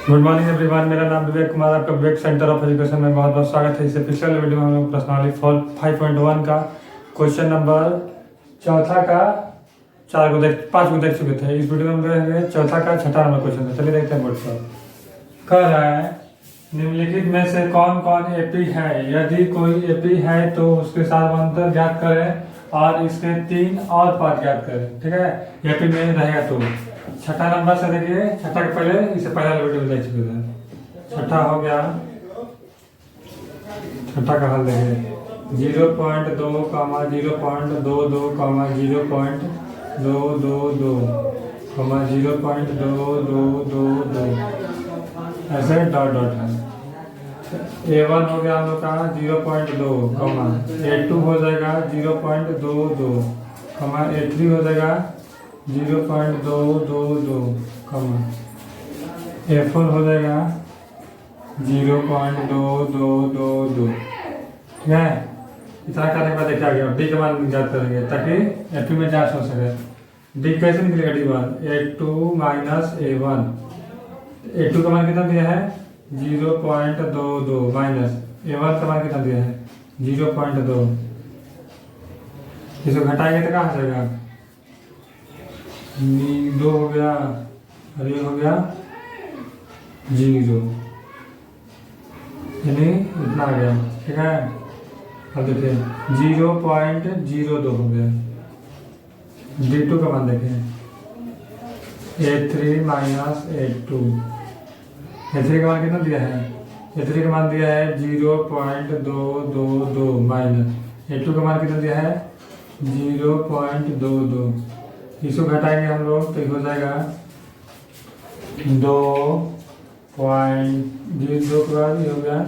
Good morning everyone, मेरा नाम विवेक कुमार, आपका विवेक सेंटर ऑफ एजुकेशन में बहुत बहुत स्वागत है। इससे पिछले वीडियो में हम लोग प्रश्नावली 5.1 का क्वेश्चन नंबर चौथा का 5 को देख चुके थे। इस वीडियो में हम देखेंगे चौथा का छठा नंबर क्वेश्चन है। चलिए देखते हैं बोर्ड पर। कह रहा है निम्नलिखित में से कौन कौन एपी है। यदि कोई एपी है तो उसके सामांतर ज्ञात करें और इसके 3 और पद ज्ञात करें। ठीक है, एपी में रहेगा तो छठा नंबर से देखिए। छठा के पहले इससे पहला वीडियो में देख चुके थे। छठा हो गया, छठा का हल देखिए 0.2, 0.22, 0.222, 0.222 ऐसे डॉट डॉट है। A1 हो गया हम लोग का 0.2, A2 हो जाएगा 0.22, A3 हो जाएगा 0.222, A4 हो जाएगा 0.2222। ठीक है, इतना करने के बाद देखा गया डी का मान ज्ञात करेंगे ताकि एपी में जांच हो सके। डी कैसे निकलेगा? D1 A2 minus A1। A2 का मान कितना दिया है 0.22 माइनस A1 का मान कितना दिया है 0.2। इसको घटाएंगे तो कहाँ आ जाएगा 2 हो गया और ये हो गया 0, यानी इतना आ गया। ठीक है, अब देखिए 0.02 हो गया। D2 का मान देखें A3 माइनस A2। A3 का मान कितना दिया है? A3 का मान दिया है 0.222 माइनस A2 का मान कितना दिया है 0.22। इसको घटाएंगे हम लोग तो हो जाएगा 2.0 के बाद ये हो गया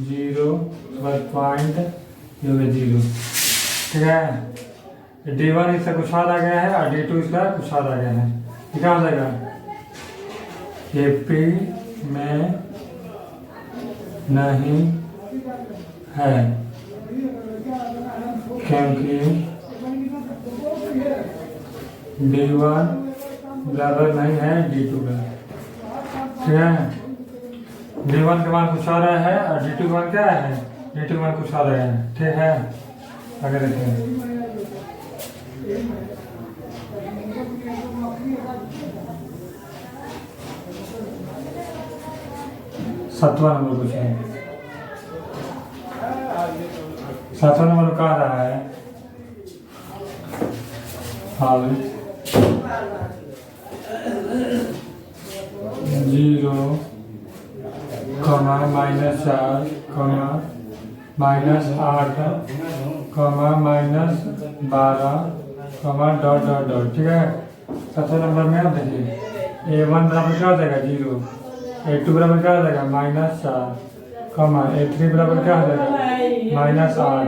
0 पॉइंट ये हो गया 0। ठीक है, D1 इसका कुछ और आ गया है और D2 इसका कुछ और आ गया है। क्या हो जाएगा एपी में नहीं है क्योंकि D1 बराबर नहीं है D2 का। ठीक है, D1 का मान कुछ आ रहा है और D2 का मान क्या है? D2 का मान कुछ आ रहा है। ठीक है, आगे देखते हैं। सातवां नंबर कुछ है। सातवां नंबर कह रहा है हाल 0, -4, -8, -12, डॉट डॉट डॉट। ठीक है, सातवें नंबर में आप देखिए A1 बराबर क्या हो जाएगा 0, A2 बराबर क्या हो जाएगा -4, A3 बराबर क्या हो जाएगा -8,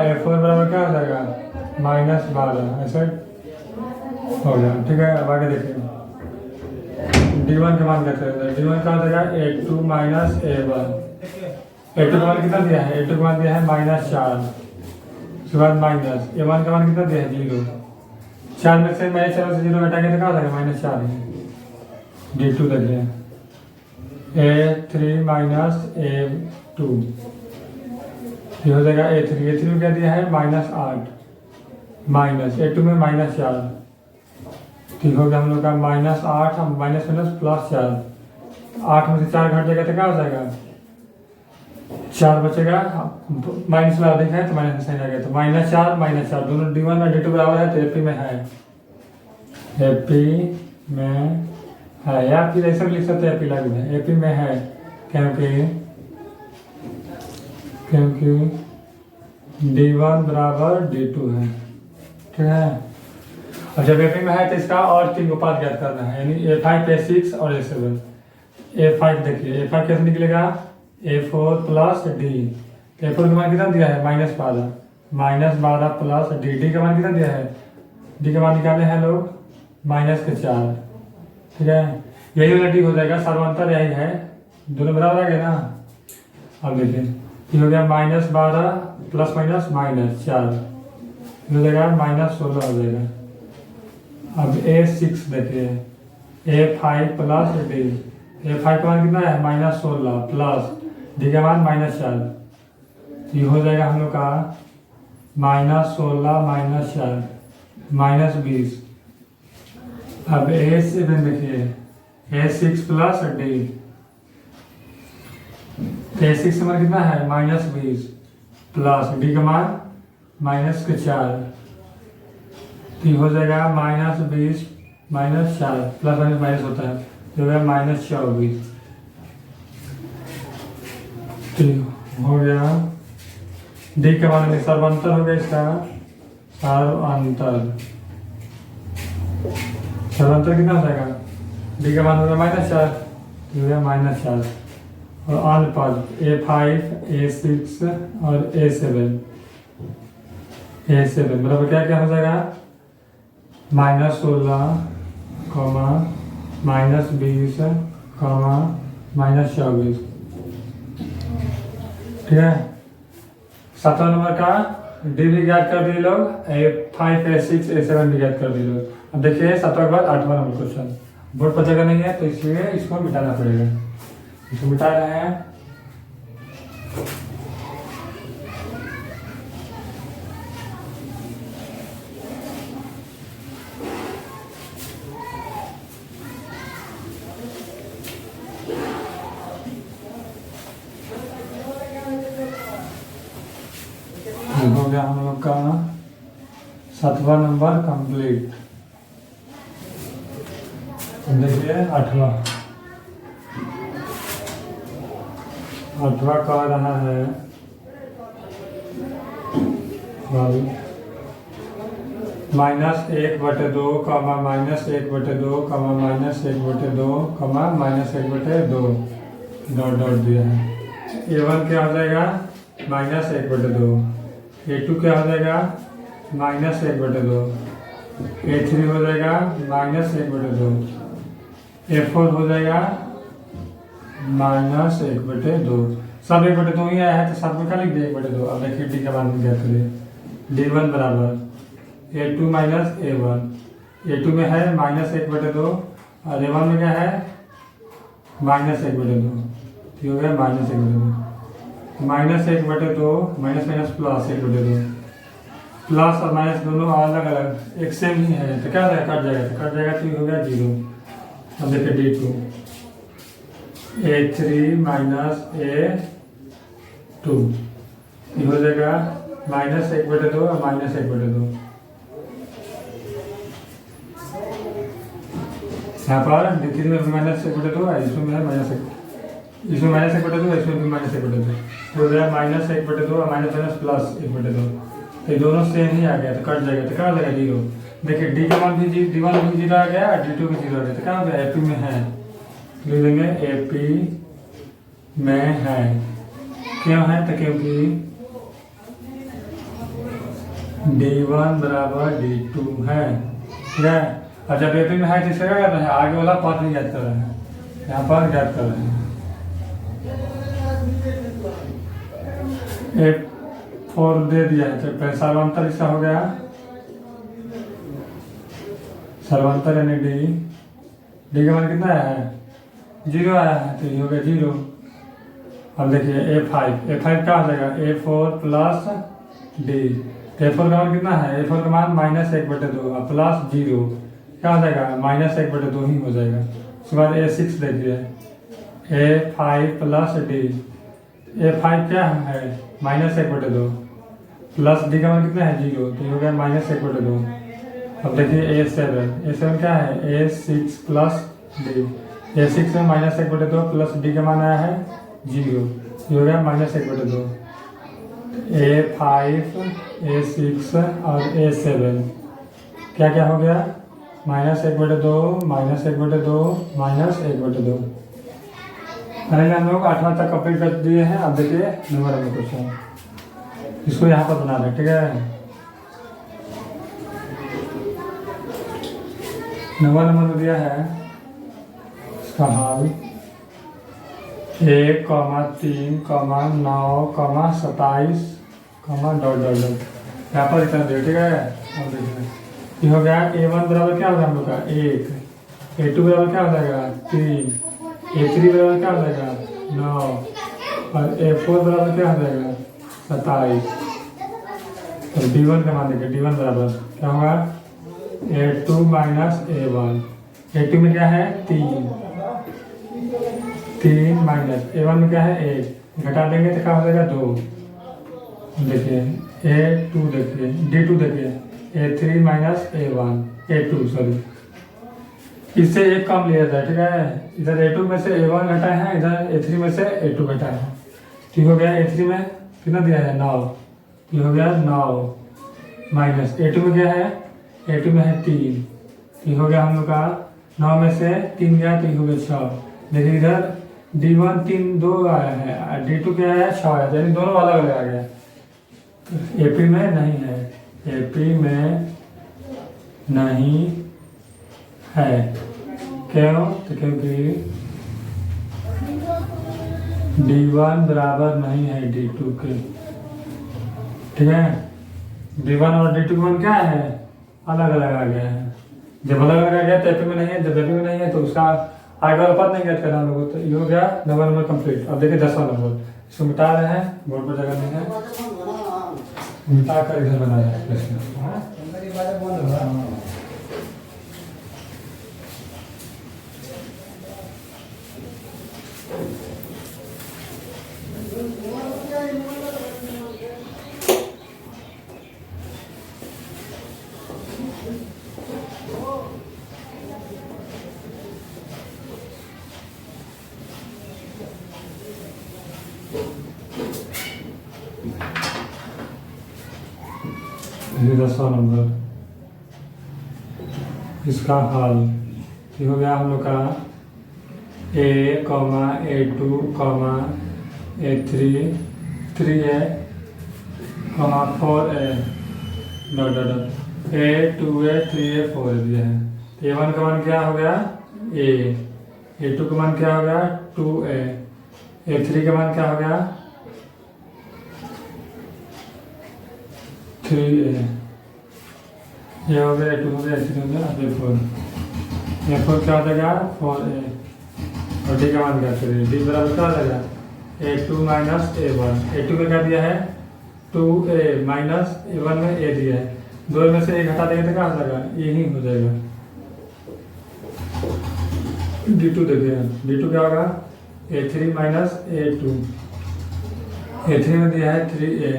A4 बराबर क्या हो जाएगा -12। ऐसे हो गया। ठीक है, अब आगे देखिए D1 के मान कहते हैं। D1 का हो जाएगा A2 माइनस A1। A2 का मान कितना दिया है? A2 का मान दिया है -4, उसके बाद माइनस A1 का मान कितना दिया है 0। 4 में से -4 से 0 घटाएंगे तो क्या हो जाएगा -4 है। D2 देखिए A3 माइनस A2 ये हो जाएगा A3 में क्या दिया है -8 माइनस A2 में -4। ठीक हो गया हम लोग का -8 माइनस +4। 8 में से 4 घट जाएगा तो क्या हो जाएगा 4 बचेगा। माइनस में अधिक है तो माइनस में सही लगेगा तो -4 दोनों D1 और D2 बराबर है तो एपी में है। एपी में है या फिर ऐसा भी लिख सकते हैं एपी लागू है। एपी में है क्योंकि D1 बराबर D2 है। ठीक है, और जब एपी में है तो इसका और 3 उपाय ज्ञात करना है, यानी A5, A6 और A7। A5 देखिए A5 कैसे निकलेगा A4 प्लस D। A4 का मान कितना दिया है -12 प्लस D का मान कितना दिया है? D का मान निकाले हैं लोग -4। ठीक है, यही वाला D हो जाएगा। सर्वांतर यही है, दोनों बराबर आ गए ना। अब देखिए ये हो गया -12 प्लस माइनस -4 हो जाएगा -16 हो जाएगा। अब A6 देखिए A5 प्लस डी। A5 का मान कितना है -16 प्लस डी का मान -4। ये हो जाएगा हम लोग का -16 -4 -20। अब A7 देखिए A6 प्लस डी। A6 का मान कितना है -20 प्लस डी का मान -4। तो हो जाएगा -20 -4 प्लस माइनस होता है तो हो गया -24। तो हो गया डी के मान में सर्वांतर हो गया इसका सर्वांतर। सर्वांतर कितना हो जाएगा डी का मान हो गया -4 तो हो गया -4। और अन्य पद A5 A6 और A7 बराबर क्या क्या हो जाएगा -16 -20 -24। ठीक है। 7वां नंबर का डी भी ज्ञात कर दिए लोग, A5 A6 A7 भी ज्ञात कर दिए लोग। अब देखिए 7वां के बाद 8वां नंबर क्वेश्चन बोर्ड पर जगह नहीं है तो इसलिए इसको मिटाना पड़ेगा। इसको मिटा रहे हैं। हो गया हम लोग का 7वां नंबर कंप्लीट। देखिए 8वां कह रहा है -1/2 -1/2 -1/2 -1/2 डॉट डॉट दिया है। A1 क्या हो जाएगा -1/2। A2 क्या हो जाएगा -1/2। A3 हो जाएगा -1/2। A4 हो जाएगा -1/2। सब 1/2 ही आया है तो सब में क्या लिख दिया 1/2। अब देखिए डी का मान ज्ञात करिए। D1 बराबर A2 - A1। A2 में है -1/2 और A1 में क्या है -1/2। तो हो गया -1/2। -1/2 माइनस माइनस प्लस 1/2। प्लस और माइनस दोनों अलग अलग एक सेम ही है तो क्या हो जाएगा कट जाएगा तो ये हो गया 0। अब देखिए D2 A3 - A2 ये हो जाएगा -1/2 और -1/2। यहाँ पर D3 में -1/2 है, इसमें है -1, इसमें -1/2 है, इसमें भी -1/2। तो हो गया -1/2 और माइनस प्लस 1/2। तो दोनों सेम ही आ गया तो कट जाएगा तो क्या हो जाएगा 0। देखिए डी का मान भी D1 भी 0 आ गया और D2 भी 0 आ गया तो क्या हो गया AP में है। लिख देंगे AP में है। क्यों है तो क्योंकि D1 बराबर D2 है। ठीक है। और जब AP में है तो इसका क्या कर रहे हैं आगे वाला पद नहीं ज्ञात कर रहे हैं, यहाँ पर ज्ञात कर रहे हैं। A4 दे दिया है तो सर्वांतर इसका हो गया सर्वांतर यानी डी का मान कितना आया है 0 आया है तो ये हो गया 0। अब देखिए A5 क्या हो जाएगा A4 प्लस डी। A4 का मान कितना है A4 का मान -1/2 प्लस 0 क्या हो जाएगा -1/2 ही हो जाएगा। उसके बाद A6 देखिए A5 प्लस डी। A5 क्या है -1/2 प्लस डी का मान कितना है 0 तो ये हो गया -1/2। अब देखिए A7 क्या है A6 प्लस डी। A6 में -1/2 प्लस डी का मान आया है 0 ये हो गया -1/2। A5 A6 और A7 क्या क्या हो गया -1/2 -1/2 पहले हम लोग 8वां तक कंप्लीट कर दिए हैं। अब देखिए नंबर क्वेश्चन इसको यहाँ पर बना रहे। ठीक है। नंबर दिया है इसका हाल 1, 3, 9, 27 डॉट डॉट डॉट यहाँ पर इतना दे। ठीक है। अब देखिए ये हो गया A1 बराबर क्या होगा हम लोग का 1 A2 बराबर क्या हो जाएगा 3, A3 बराबर क्या हो जाएगा 9 और A4 बराबर क्या हो जाएगा 27। तो D1 का मान देखिए, D1 बराबर क्या होगा A2 माइनस A1। A2 में क्या है 3 माइनस A1 में क्या है 1, घटा देंगे तो क्या हो जाएगा 2। देखिए A2 देखिए, D2 देखिए A3 माइनस A2 सॉरी, इससे एक कम लिया जाए, ठीक है। इधर A2 में से A1 घटा है, इधर A3 में से A2 घटा है। ठीक हो गया। A3 में कितना दिया है 9, ये हो गया 9 माइनस A2 में क्या है, A2 में है 3, ये हो गया हम लोग का 9 में से 3 गया तो ये हो गया 6। देखिए इधर D1 3 2 आया है, D2 क्या है 6 आया, यानी दोनों अलग अलग आ गया। AP में नहीं है, AP में नहीं है, क्यों? तो क्योंकि D1 बराबर नहीं है D2 के, ठीक है। D1 और D2 का मान क्या है, अलग अलग आ गया है। जब अलग अलग आ गया तो AP में नहीं है, जब AP में नहीं है तो उसका आगे वाला पद नहीं ज्ञात करना हम लोगों को। तो ये हो गया 9वां नंबर कंप्लीट। अब देखिए 10वां नंबर, इसको मिटा रहे हैं, बोर्ड पर जगह नहीं है, मिटा कर इधर बना रहे हैं प्रश्न। ये 10वां नंबर, इसका हल ये हो गया हम लोग का A, A2, A3 3A, 4A dot dot dot A 2A 3A 4A दिया है। A1 का मान क्या हो गया A, A2 का मान क्या हो गया 2A, A3 का मान क्या हो गया 3A, ये हो गया A2 हो गया, A3 हो गया, A4 क्या हो जाएगा 4A और D का मान क्या करें, D बराबर क्या हो जाएगा A2 माइनस A1। A2 में क्या दिया है 2A माइनस A1 में A दिया है, 2 में से एक हटा देंगे तो क्या हो जाएगा यही हो जाएगा। D2 देखिए, D2 क्या होगा A3 माइनस A2, A3 में दिया है 3A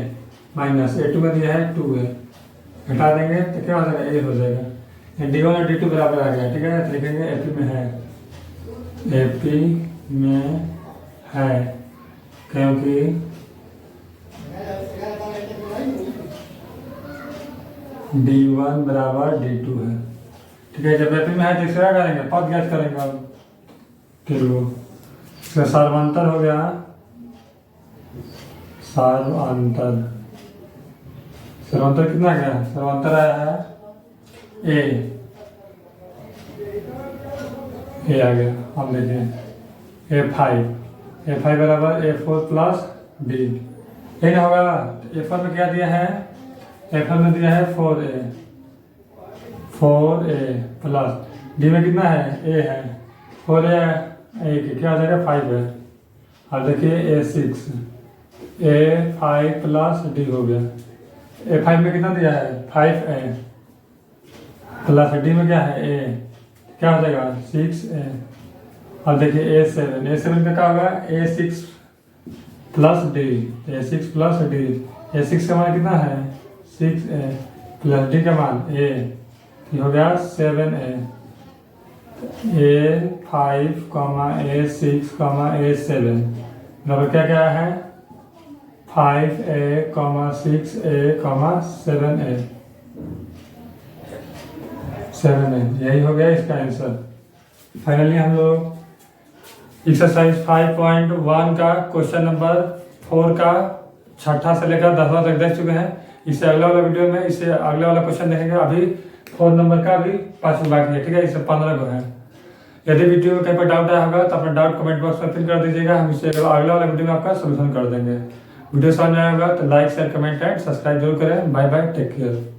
माइनस A2 में दिया है 2A, घटा देंगे तो क्या हो जाएगा A हो जाएगा। D1 और D2 बराबर आ गया, ठीक है। तो लिखेंगे AP में है, AP में है क्योंकि D1 बराबर D2 है, ठीक है। जब AP में है तो इसे क्या करेंगे पद ज्ञात करेंगे अब, चलो इसका सर्वांतर हो गया, सर्वांतर कितना गया, सर्वांतर आया है A आ गया। अब देखिए A5 बराबर A4 प्लस D, ये ना होगा। A4 में क्या दिया है, A4 में दिया है 4A प्लस D में कितना है A है, 4A क्या हो जाएगा 5 है। अब देखिए A5 प्लस D हो गया। A5 में कितना दिया है 5A प्लस D में क्या है A, क्या हो जाएगा 6A। अब देखिए A7 का क्या होगा A6 plus D, A6 plus D, A6 का मान कितना है 6A प्लस D का मान A, ये हो गया 7A। A5, A6, A7 बराबर क्या क्या है 5A, 6A, 7A, यही हो गया इसका आंसर। फाइनली हम लोग एक्सरसाइज 5.1 का क्वेश्चन नंबर 4 का छठा से लेकर 10वां तक देख चुके हैं। इससे अगला वाला वीडियो में इससे अगला वाला क्वेश्चन देखेंगे। अभी 4 नंबर का भी 5 बाकी है, ठीक है। इससे 15 को है। यदि वीडियो में कहीं पर डाउट आया होगा तो अपना डाउट कमेंट बॉक्स में फिल कर दीजिएगा, हम इसे अगला वाला वीडियो में आपका सोल्यूशन कर देंगे। वीडियो समझ आया होगा तो like share comment and subscribe जरूर करें। Bye bye, take care.